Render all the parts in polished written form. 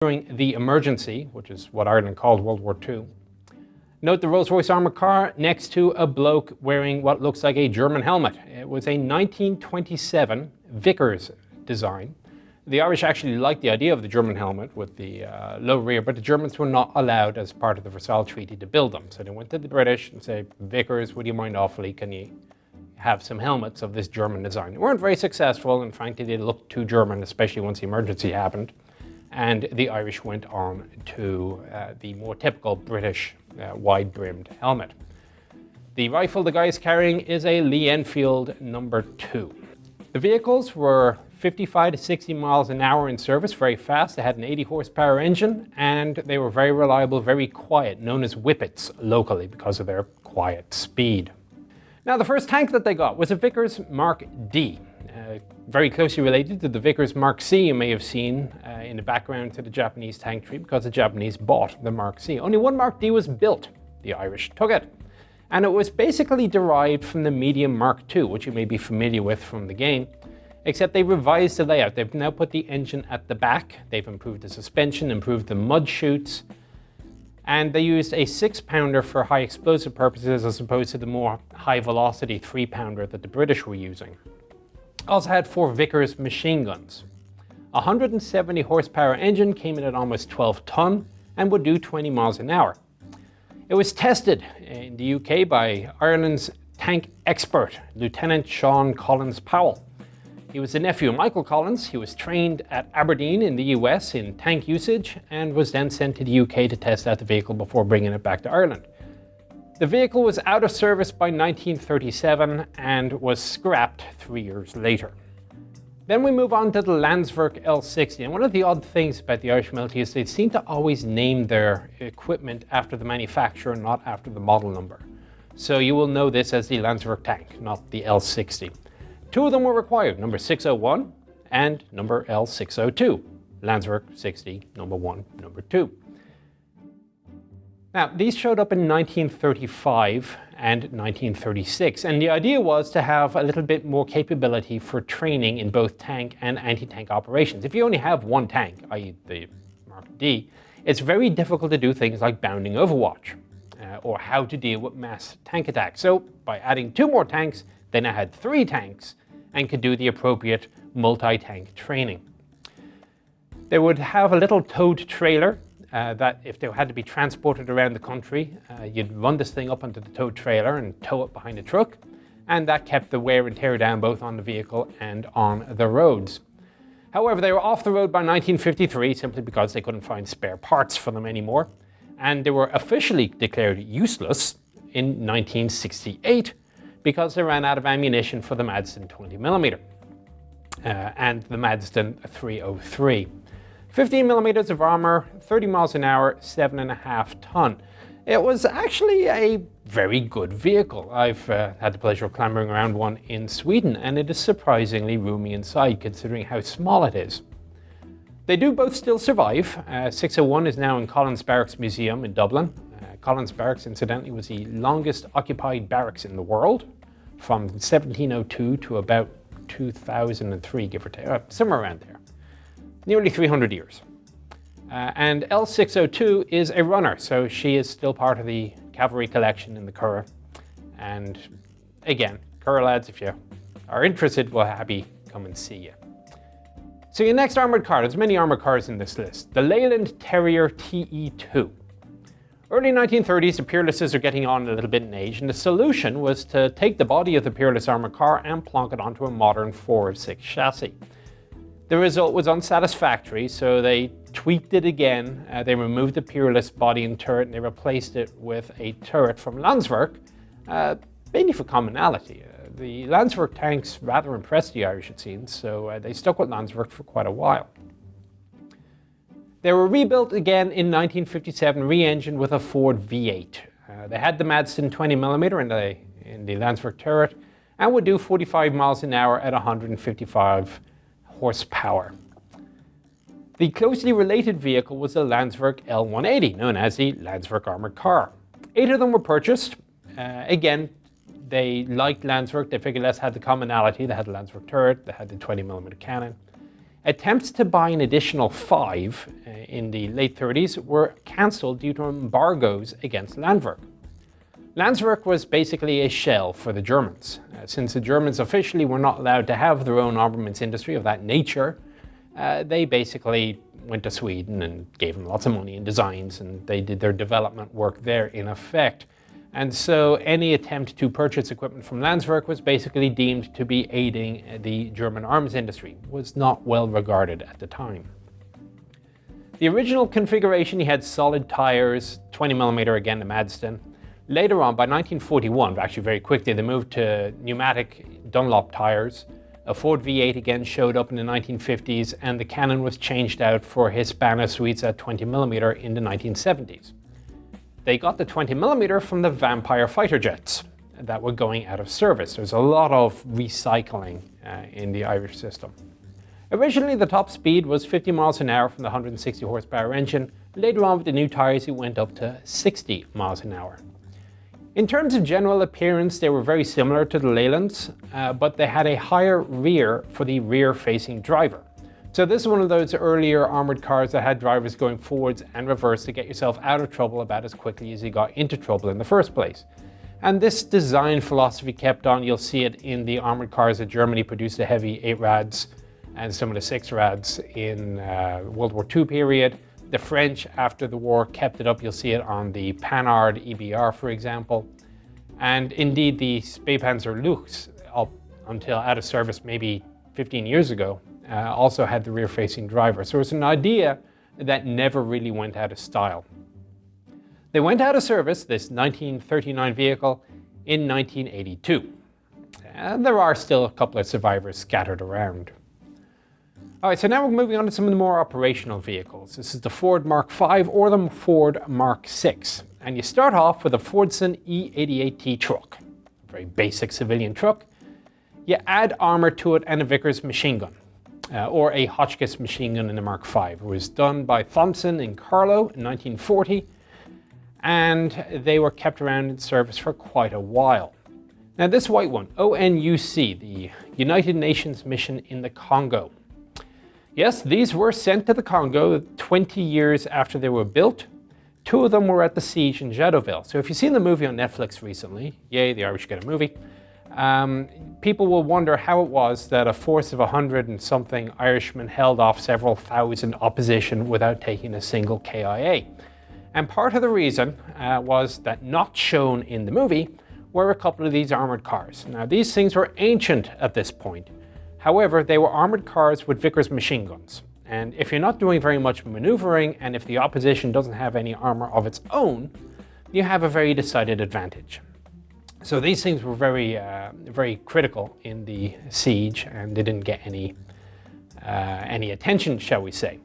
during the emergency, which is what Ireland called World War II. Note the Rolls-Royce armoured car next to a bloke wearing what looks like a German helmet. It was a 1927 Vickers design. The Irish actually liked the idea of the German helmet with the low rear, but the Germans were not allowed as part of the Versailles Treaty to build them. So they went to the British and said, Vickers, would you mind awfully, can you have some helmets of this German design? They weren't very successful, and frankly they looked too German, especially once the emergency happened. And the Irish went on to the more typical British wide-brimmed helmet. The rifle the guy is carrying is a Lee Enfield number 2. The vehicles were 55 to 60 miles an hour in service, very fast. They had an 80 horsepower engine, and they were very reliable, very quiet, known as whippets locally because of their quiet speed. Now, the first tank that they got was a Vickers Mark D. Very closely related to the Vickers Mark C you may have seen in the background to the Japanese tank tree, because the Japanese bought the Mark C. Only one Mark D was built. The Irish took it. And it was basically derived from the medium Mark II, which you may be familiar with from the game, except they revised the layout. They've now put the engine at the back. They've improved the suspension, improved the mud chutes, and they used a 6-pounder for high explosive purposes as opposed to the more high velocity 3-pounder that the British were using. Also had 4 Vickers machine guns. A 170 horsepower engine came in at almost 12 ton and would do 20 miles an hour. It was tested in the UK by Ireland's tank expert, Lieutenant Sean Collins Powell. He was the nephew of Michael Collins. He was trained at Aberdeen in the US in tank usage and was then sent to the UK to test out the vehicle before bringing it back to Ireland. The vehicle was out of service by 1937 and was scrapped 3 years later. Then we move on to the Landsverk L60. And one of the odd things about the Irish military is they seem to always name their equipment after the manufacturer, not after the model number. So you will know this as the Landsverk tank, not the L60. 2 of them were required, number 601 and number L602. Landsverk 60, number 1, number 2. Now, these showed up in 1935 and 1936, and the idea was to have a little bit more capability for training in both tank and anti-tank operations. If you only have one tank, i.e. the Mark D, it's very difficult to do things like bounding overwatch, or how to deal with mass tank attacks. So by adding 2 more tanks, they now had 3 tanks and could do the appropriate multi-tank training. They would have a little towed trailer that if they had to be transported around the country, you'd run this thing up onto the tow trailer and tow it behind a truck, and that kept the wear and tear down both on the vehicle and on the roads. However, they were off the road by 1953 simply because they couldn't find spare parts for them anymore, and they were officially declared useless in 1968 because they ran out of ammunition for the Madston 20mm and the Madston 303. 15 millimeters of armor, 30 miles an hour, 7.5 ton. It was actually a very good vehicle. I've had the pleasure of clambering around one in Sweden, and it is surprisingly roomy inside considering how small it is. They do both still survive. 601 is now in Collins Barracks Museum in Dublin. Collins Barracks, incidentally, was the longest occupied barracks in the world, from 1702 to about 2003, give or take, somewhere around there. Nearly 300 years. And L602 is a runner, so she is still part of the cavalry collection in the Curragh. And again, Curragh lads, if you are interested, we'll happy come and see you. So your next armoured car, there's many armoured cars in this list. The Leyland Terrier TE2. Early 1930s, the Peerlesses are getting on a little bit in age, and the solution was to take the body of the Peerless armoured car and plonk it onto a modern 406 chassis. The result was unsatisfactory, so they tweaked it again. They removed the Peerless body and turret, and they replaced it with a turret from Landsverk, mainly for commonality. The Landsverk tanks rather impressed the Irish, it seems, so they stuck with Landsverk for quite a while. They were rebuilt again in 1957, re-engined with a Ford V8. They had the Madston 20mm in the Landsverk turret, and would do 45 miles an hour at 155 horsepower. The closely related vehicle was the Landsverk L180, known as the Landsverk armoured car. 8 of them were purchased. Again, they liked Landsverk. They figured less had the commonality. They had the Landsverk turret, they had the 20mm cannon. Attempts to buy an additional 5 in the late 30s were cancelled due to embargoes against Landwerk. Landwerk was basically a shell for the Germans. Since the Germans officially were not allowed to have their own armaments industry of that nature, they basically went to Sweden and gave them lots of money and designs, and they did their development work there in effect. And so any attempt to purchase equipment from Landwerk was basically deemed to be aiding the German arms industry. It was not well regarded at the time. The original configuration, you had solid tires, 20mm again, the Madston. Later on, by 1941, actually very quickly, they moved to pneumatic Dunlop tires. A Ford V8 again showed up in the 1950s, and the cannon was changed out for Hispano Suites at 20mm in the 1970s. They got the 20mm from the Vampire fighter jets that were going out of service. There's a lot of recycling in the Irish system. Originally, the top speed was 50 miles an hour from the 160 horsepower engine. Later on, with the new tires, it went up to 60 miles an hour. In terms of general appearance, they were very similar to the Leylands, but they had a higher rear for the rear-facing driver. So this is one of those earlier armoured cars that had drivers going forwards and reverse to get yourself out of trouble about as quickly as you got into trouble in the first place. And this design philosophy kept on. You'll see it in the armoured cars that Germany produced, the heavy 8 Rads and some of the 6 Rads in World War II period. The French, after the war, kept it up. You'll see it on the Panhard EBR, for example. And indeed, the Spähpanzer Luchs, up until out of service maybe 15 years ago, also had the rear-facing driver. So it's an idea that never really went out of style. They went out of service, this 1939 vehicle, in 1982. And there are still a couple of survivors scattered around. All right, so now we're moving on to some of the more operational vehicles. This is the Ford Mark V or the Ford Mark VI. And you start off with a Fordson E88T truck, a very basic civilian truck. You add armor to it and a Vickers machine gun, or a Hotchkiss machine gun in the Mark V. It was done by Thompson in Carlow in 1940, and they were kept around in service for quite a while. Now this white one, ONUC, the United Nations Mission in the Congo. Yes, these were sent to the Congo 20 years after they were built. 2 of them were at the siege in Jadotville. So if you've seen the movie on Netflix recently, yay, the Irish get a movie, people will wonder how it was that a force of 100 and something Irishmen held off several thousand opposition without taking a single KIA. And part of the reason was that not shown in the movie were a couple of these armoured cars. Now these things were ancient at this point. However, they were armoured cars with Vickers machine guns. And if you're not doing very much maneuvering, and if the opposition doesn't have any armour of its own, you have a very decided advantage. So these things were very critical in the siege, and they didn't get any attention, shall we say.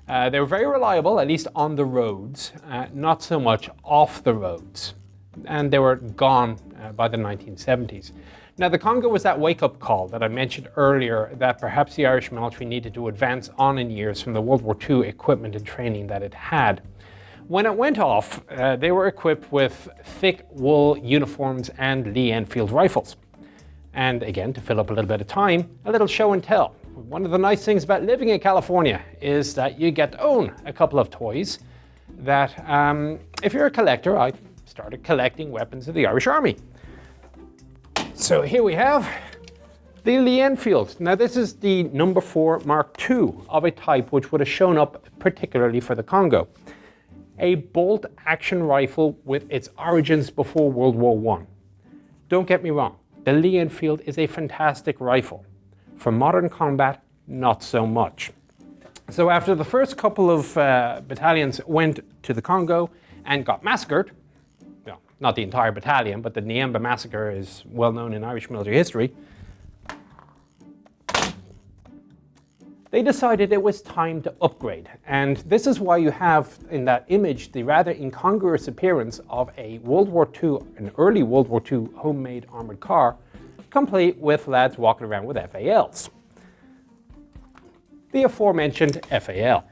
They were very reliable, at least on the roads, not so much off the roads. And they were gone by the 1970s. Now, the Congo was that wake-up call that I mentioned earlier, that perhaps the Irish military needed to advance on in years from the World War II equipment and training that it had. When it went off, they were equipped with thick wool uniforms and Lee Enfield rifles. And again, to fill up a little bit of time, a little show and tell. One of the nice things about living in California is that you get to own a couple of toys that, if you're a collector, I started collecting weapons of the Irish Army. So here we have the Lee Enfield. Now this is the number 4 Mark II of a type which would have shown up particularly for the Congo. A bolt action rifle with its origins before World War I. Don't get me wrong, the Lee Enfield is a fantastic rifle. For modern combat, not so much. So after the first couple of battalions went to the Congo and got massacred, well, not the entire battalion, but the Niemba massacre is well known in Irish military history, they decided it was time to upgrade. And this is why you have in that image the rather incongruous appearance of a World War II, an early World War II homemade armored car, complete with lads walking around with FALs. The aforementioned FAL.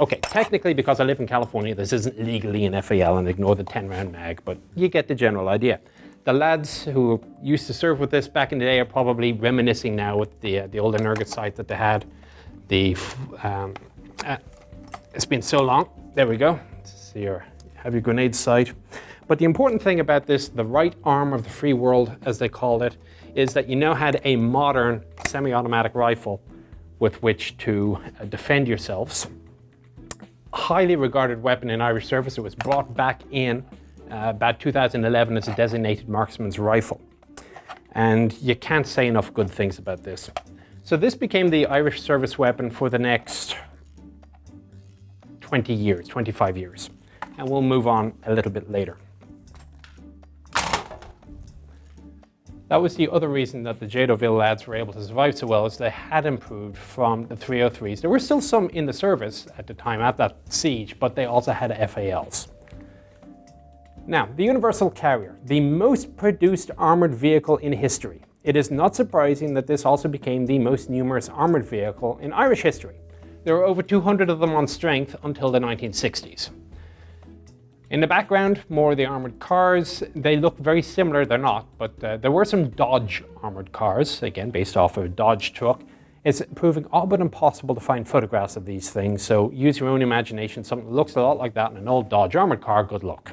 Okay, technically because I live in California, this isn't legally an FAL, and ignore the 10-round mag, but you get the general idea. The lads who used to serve with this back in the day are probably reminiscing now with the old Energet sight that they had It's been so long. There we go. So you have your grenade sight. But the important thing about this, the right arm of the free world, as they called it, is that you now had a modern semi-automatic rifle with which to defend yourselves. Highly regarded weapon in Irish service. It was brought back in about 2011 as a designated marksman's rifle. And you can't say enough good things about this. So this became the Irish service weapon for the next 20 years, 25 years. And we'll move on a little bit later. That was the other reason that the Jadoville lads were able to survive so well, is they had improved from the 303s. There were still some in the service at the time at that siege, but they also had FALs. Now, the Universal Carrier, the most produced armoured vehicle in history. It is not surprising that this also became the most numerous armoured vehicle in Irish history. There were over 200 of them on strength until the 1960s. In the background, more of the armoured cars. They look very similar, they're not, but there were some Dodge armoured cars, again based off of a Dodge truck. It's proving all but impossible to find photographs of these things, so use your own imagination. Something that looks a lot like that in an old Dodge armoured car, good luck.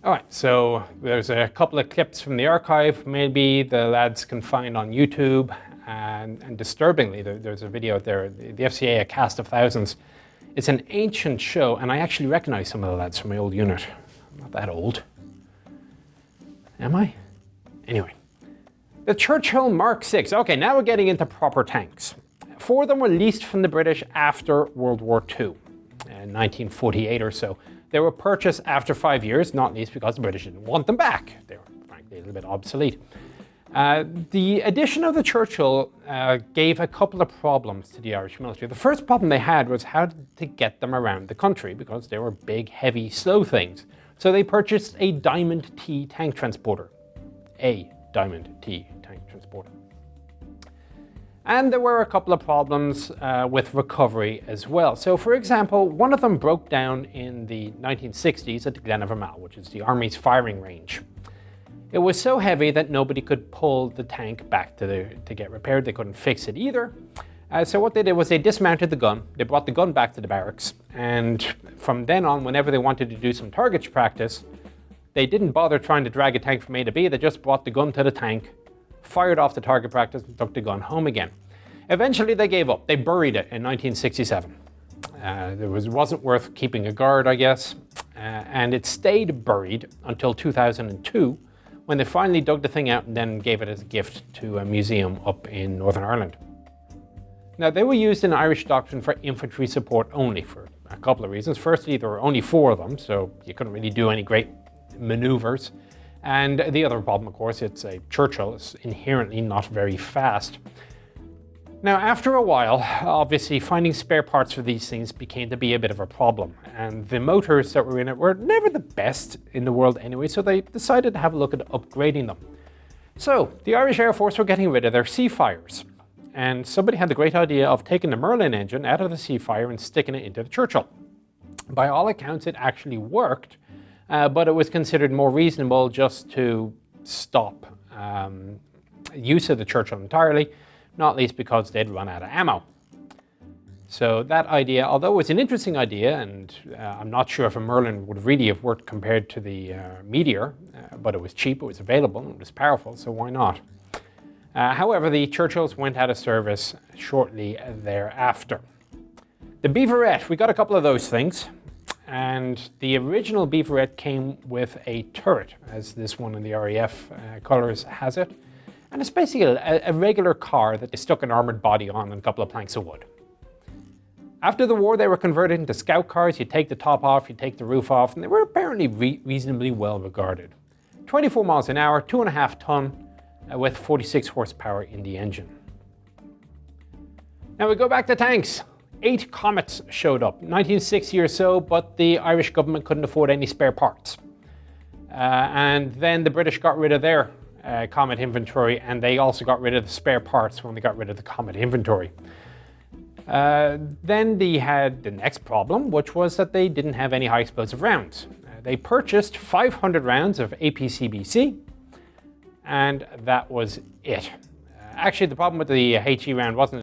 Alright, so there's a couple of clips from the archive, maybe the lads can find on YouTube, and disturbingly, there's a video out there, the FCA, A Cast of Thousands. It's an ancient show, and I actually recognize some of the lads from my old unit. I'm not that old. Am I? Anyway. The Churchill Mark VI. Okay, now we're getting into proper tanks. 4 of them were leased from the British after World War II, in 1948 or so. They were purchased after 5 years, not least because the British didn't want them back. They were, frankly, a little bit obsolete. The addition of the Churchill gave a couple of problems to the Irish military. The first problem they had was how to get them around the country, because they were big, heavy, slow things. So they purchased a Diamond T tank transporter. A Diamond T tank transporter. And there were a couple of problems with recovery as well. So for example, one of them broke down in the 1960s at Glen Evermal, which is the Army's firing range. It was so heavy that nobody could pull the tank back to get repaired. They couldn't fix it either. So what they did was they dismounted the gun. They brought the gun back to the barracks. And from then on, whenever they wanted to do some targets practice, they didn't bother trying to drag a tank from A to B. They just brought the gun to the tank, fired off the target practice, and took the gun home again. Eventually they gave up. They buried it in 1967. It wasn't worth keeping a guard, I guess. And it stayed buried until 2002, when they finally dug the thing out and then gave it as a gift to a museum up in Northern Ireland. Now, they were used in Irish doctrine for infantry support only, for a couple of reasons. Firstly, there were only 4 of them, so you couldn't really do any great maneuvers. And the other problem, of course, it's a Churchill. It's inherently not very fast. Now, after a while, obviously, finding spare parts for these things became to be a bit of a problem. And the motors that were in it were never the best in the world anyway, so they decided to have a look at upgrading them. So, the Irish Air Force were getting rid of their Seafires. And somebody had the great idea of taking the Merlin engine out of the Seafire and sticking it into the Churchill. By all accounts, it actually worked, but it was considered more reasonable just to stop use of the Churchill entirely, not least because they'd run out of ammo. So that idea, although it was an interesting idea, and I'm not sure if a Merlin would really have worked compared to the Meteor, but it was cheap, it was available, and it was powerful, so why not? However, the Churchills went out of service shortly thereafter. The Beaverette, we got a couple of those things, and the original Beaverette came with a turret, as this one in the RAF colours has it. And it's basically a regular car that they stuck an armoured body on and a couple of planks of wood. After the war, they were converted into scout cars. You take the top off, you take the roof off, and they were apparently reasonably well regarded. 24 miles an hour, 2.5 ton, with 46 horsepower in the engine. Now we go back to tanks. 8 Comets showed up, 1960 or so, but the Irish government couldn't afford any spare parts. And then the British got rid of their Comet inventory, and they also got rid of the spare parts when they got rid of the Comet inventory. Then they had the next problem, which was that they didn't have any high explosive rounds. They purchased 500 rounds of APCBC, and that was it. Actually, the problem with the HE round wasn't